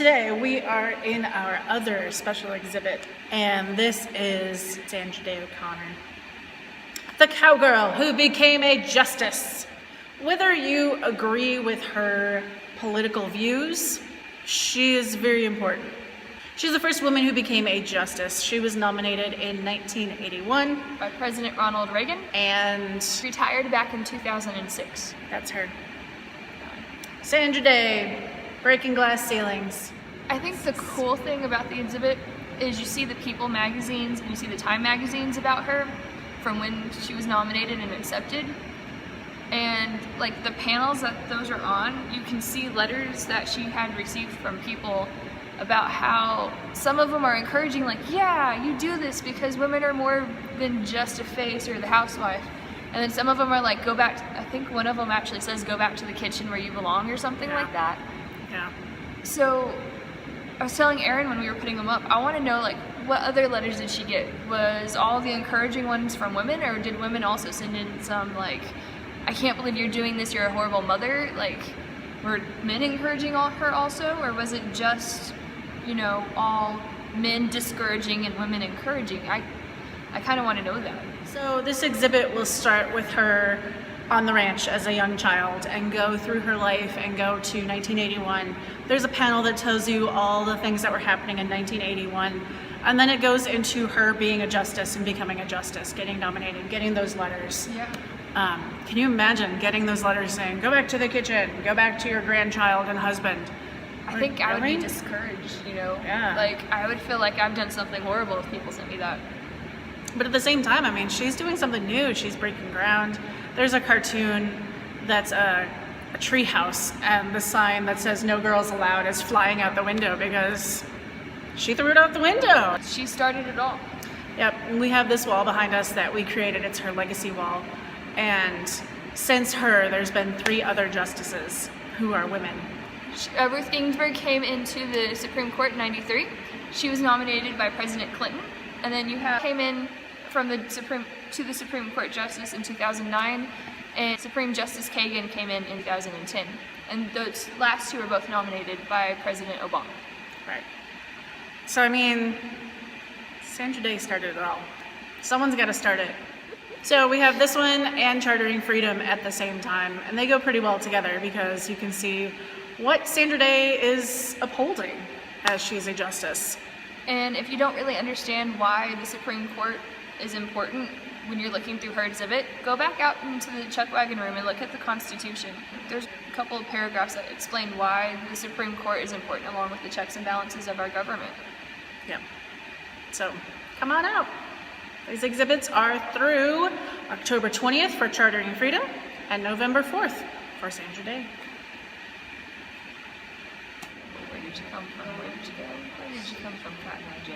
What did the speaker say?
Today we are in our other special exhibit, and this is Sandra Day O'Connor, the cowgirl who became a justice. Whether you agree with her political views, she is very important. She's the first woman who became a justice. She was nominated in 1981 by President Ronald Reagan and retired back in 2006. That's her. Sandra Day, breaking glass ceilings. I think the cool thing about the exhibit is you see the People magazines and you see the Time magazines about her from when she was nominated and accepted. And like the panels that those are on, you can see letters that she had received from people about how some of them are encouraging, like, yeah, you do this because women are more than just a face or the housewife. And then some of them are like, go back, I think one of them actually says, go back to the kitchen where you belong or something like that. Yeah. So I was telling Erin when we were putting them up, I want to know, like, what other letters did she get? Was all the encouraging ones from women, or did women also send in some, like, I can't believe you're doing this, you're a horrible mother? Like, were men encouraging her also, or was it just, you know, all men discouraging and women encouraging? I kind of want to know that. So this exhibit will start with her on the ranch as a young child and go through her life and go to 1981. There's a panel that tells you all the things that were happening in 1981, and then it goes into her being a justice and becoming a justice, getting nominated, getting those letters. Yeah. Can you imagine getting those letters saying, go back to the kitchen, go back to your grandchild and husband? I think I would be discouraged, you know? Yeah. Like, I would feel like I've done something horrible if people sent me that. But at the same time, I mean, she's doing something new. She's breaking ground. There's a cartoon that's a tree house, and the sign that says no girls allowed is flying out the window because she threw it out the window. She started it all. Yep, we have this wall behind us that we created. It's her legacy wall. And since her, there's been 3 other justices who are women. Ruth Ginsburg came into the Supreme Court in '93. She was nominated by President Clinton. And then you came in from the Supreme Court Justice in 2009, and Supreme Justice Kagan came in 2010. And those last 2 were both nominated by President Obama. Right. So, I mean, Sandra Day started it all. Someone's got to start it. So we have this one and Chartering Freedom at the same time, and they go pretty well together because you can see what Sandra Day is upholding as she's a justice. And if you don't really understand why the Supreme Court is important when you're looking through her exhibit, go back out into the chuck wagon room and look at the Constitution. There's a couple of paragraphs that explain why the Supreme Court is important along with the checks and balances of our government. Yeah. So come on out. These exhibits are through October 20th for Chartering Freedom and November 4th for Sandra Day. Where did you come from? Where did you go? Where did you come from, Cotton Eye Joe?